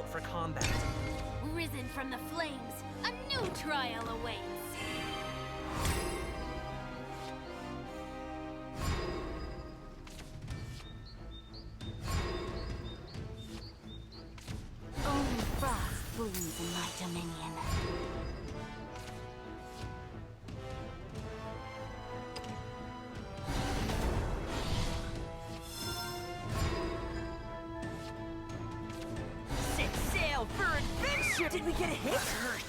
for combat. Risen from the flames, a new trial awaits. Only frost blooms in my dominion. Set sail for adventure! Did we get a hit? That hurts.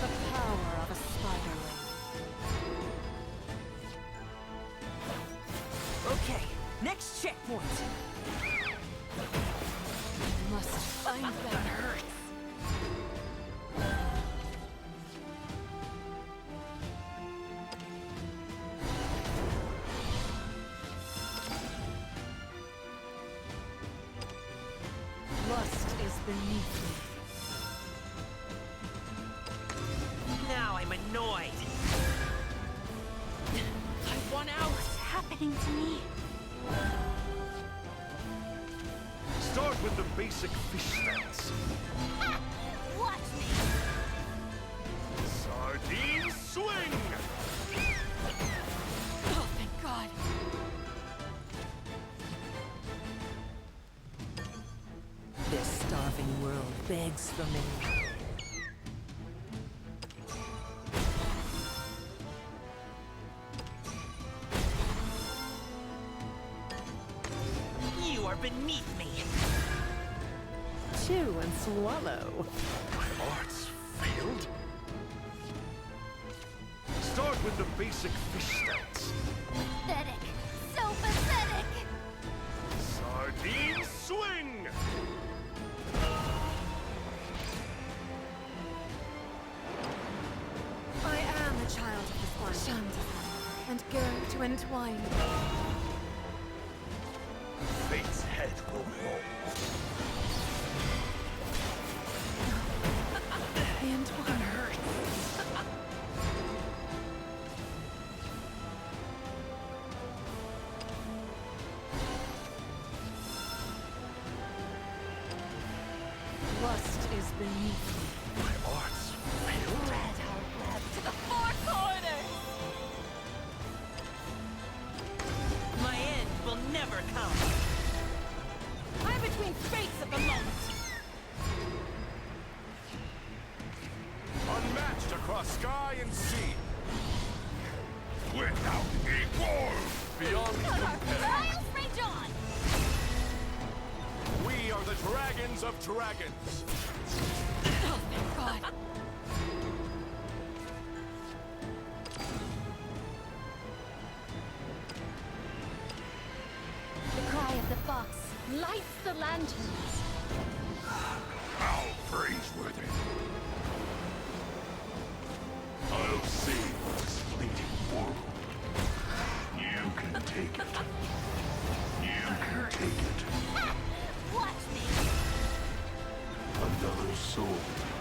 The power of a spiderling. Okay, next checkpoint. Must find that hurts. Lust is beneath me. Now I'm annoyed. I want out. What's happening to me? Start with the basic fish stance. Ha! Watch me. Sardine swing! Oh, thank God. This starving world begs for me. You are beneath me. Chew and swallow. My arts failed? Start with the basic fish stance. Pathetic. So pathetic. Sardine swing! I am a child of the spine. And go to entwine. Fate's head will roll. The entwine hurts. Lust is beneath me. My arts failed? Red our web to the four corners. My end will never come. I'm between fates at the moment. Unmatched across sky and sea. Without equal! Beyond compare. Trials rage on. We are the dragons of dragons. Oh, thank God. The cry of the fox lights the lanterns. How praiseworthy. I'll save this fleeting world. You can take it. You can take it. Ha! Watch me. Another soul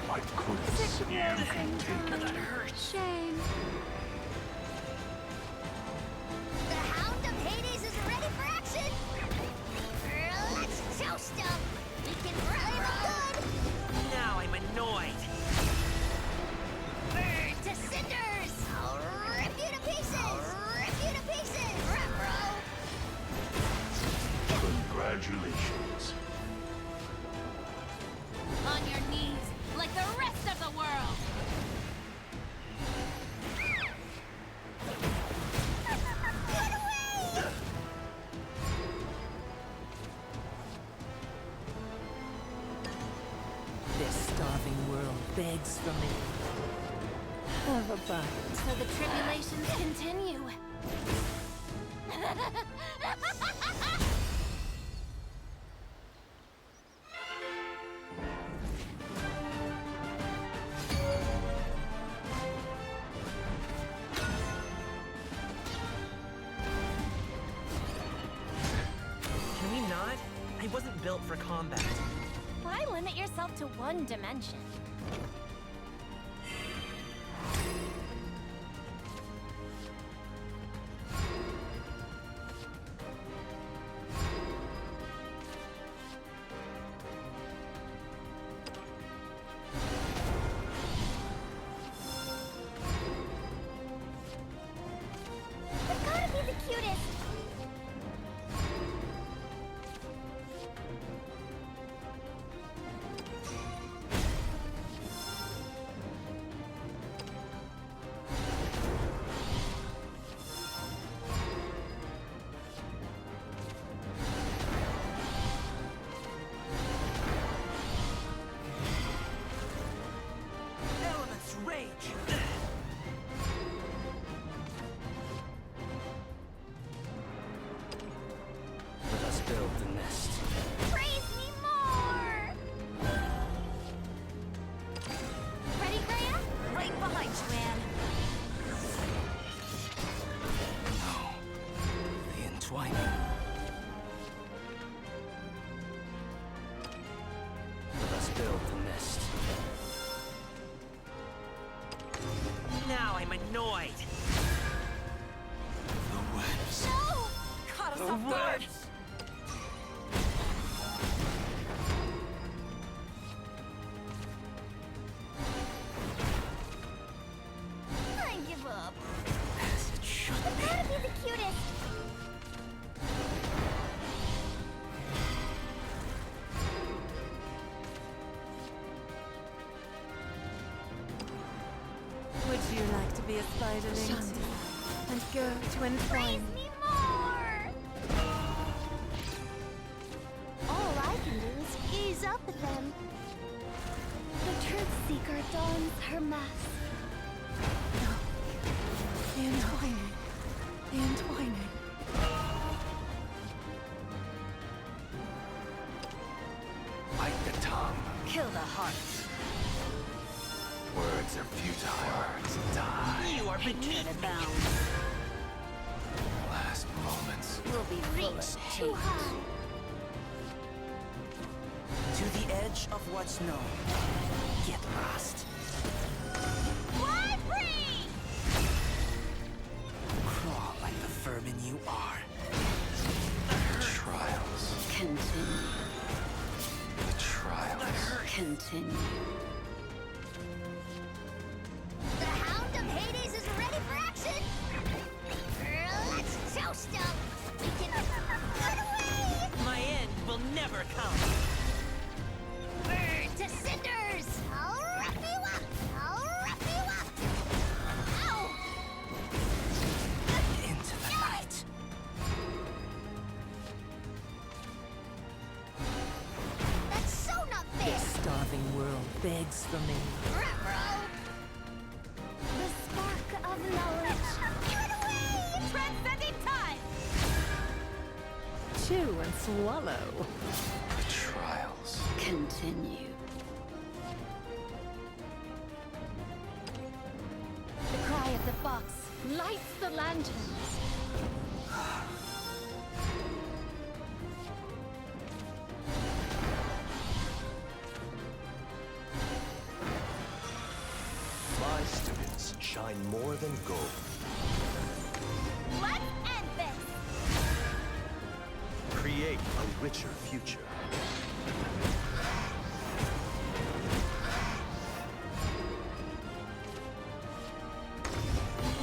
like Chris. You can take it. Shame. The Hound of Hades is ready for action. Let's toast him. We can run good. Now I'm annoyed. Burn to cinders. I'll rip you to pieces. I'll rip you to pieces. Ruh-roh. Congratulations. On your knees, like the rest of the world. Get away! This starving world begs for me. Have a bite. So the tribulations continue. Can we not? I wasn't built for combat. Why limit yourself to one dimension? be a spiderling too, and go to Praise entwine. me more! All I can do is gaze up at them. The truth seeker dons her mask. The entwining. The entwining. Bite the tongue. Kill the heart. Words are futile. Words die. You are beneath me. Last moments. Will be full of Reach too hate. high. To the edge of what's known. Get lost. Fly free! Crawl like the vermin you are. The trials. Continue. The trials. Continue. The Hound of Hades is ready for action! Let's toast them! We can run away! My end will never come. Burn to cinders! I'll rough you up! I'll rough you up! Ow! Into the night. That's so not fair! This starving world begs for me. Ruh-roh! The spark of knowledge! Run away! Transcending time! Chew and swallow. The trials. Continue. The cry of the fox lights the lanterns. My students shine more than gold. Let's end this! Create a richer future.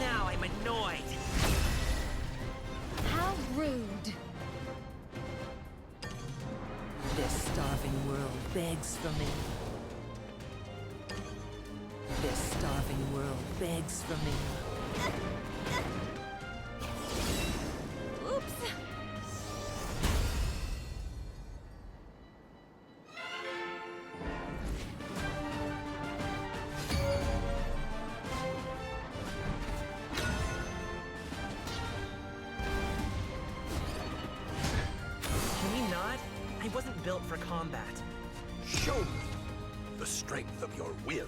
Now I'm annoyed. How rude! This starving world begs for me. This starving world begs for me. Oops! Can we not? I wasn't built for combat. Show me the strength of your will.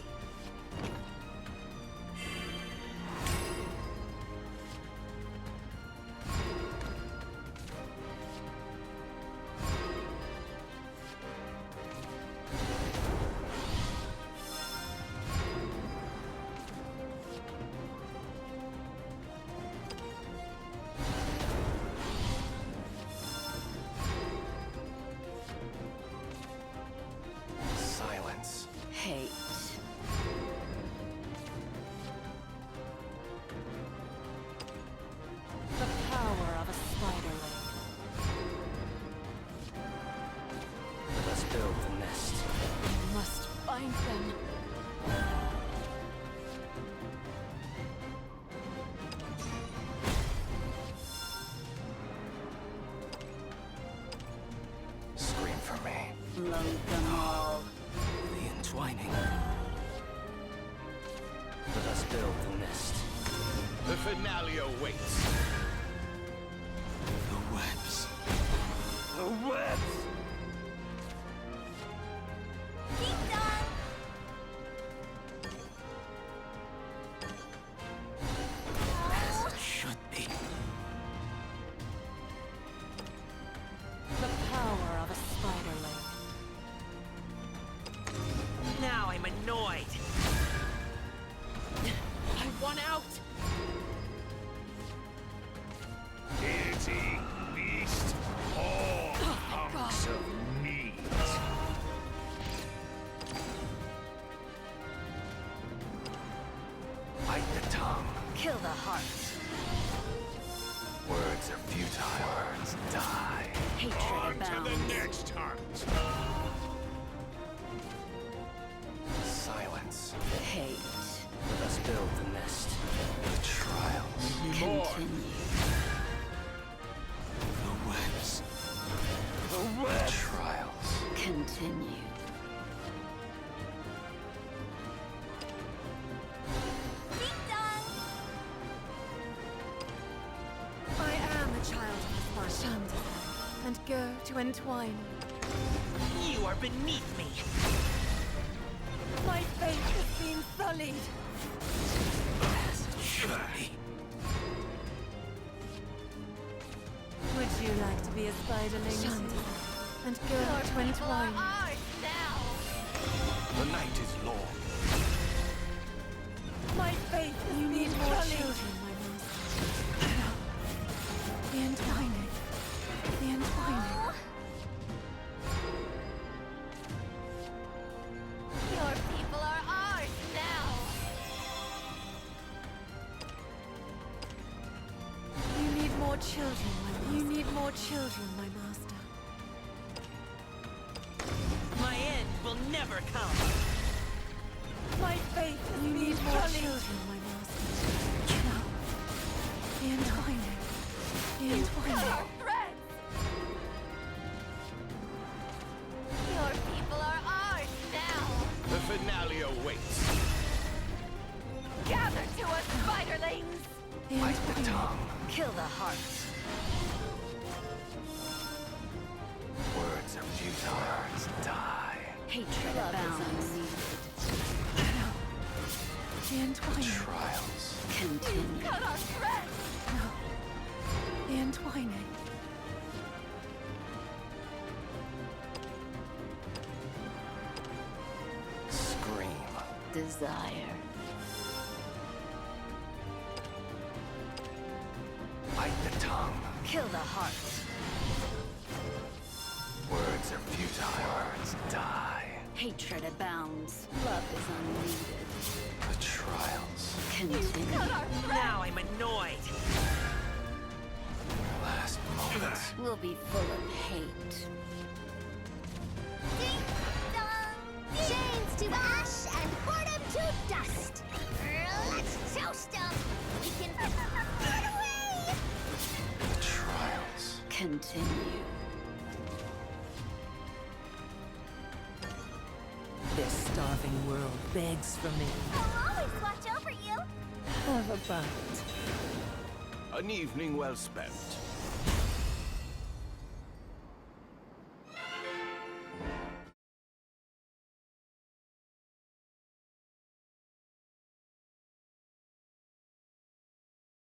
Silence. Hate. The power of a spiderling. Let us build the nest. We must find them. Scream for me. Load them all. The entwining. Let us build the nest. The finale awaits. The webs. The webs! Keep done! As it should be. The power of a spiderling. Now I'm annoyed. I want out! Deity, beast, all hunks of meat. Bite the tongue. Kill the heart. Words are futile. Words die. Hatred On to abounds. the next hunt. Silence. Hate. Let us build the nest. Continue. Ding dong! I am a child of the spine. Shun and go to entwine. You are beneath me. My faith has been sullied. Would you like to be a spiderling too? And go to entwine. Ours now! The night is long. My faith has you need more children, my master. No. The entwining. The entwining. Your people are ours now! You need more children, my master. You need more children, my master. My end will never come. My faith has you need more children, my master. No. The entwining. The entwining. Threads! Your people are ours now! The finale awaits. Gather to us, spiderlings! The Bite the entwining. tongue. Kill the heart. Words are futile. Words die. Hatred Love is abounds. No. The entwining. Trials. Continue. Cut our threads! No. The entwining. Scream. Desire. Bite the tongue. Kill the heart. Words are futile. Words die. Hatred abounds. Love is unneeded. The trials. Continue. Cut our threads! Now I'm annoyed. Your last moments. Will be full of hate. Ding dong! Chains to ash and boredom to dust! Let's toast them! We can run away! The trials. Continue. This starving world begs for me. I'll always watch over you! Have a bite. An evening well spent.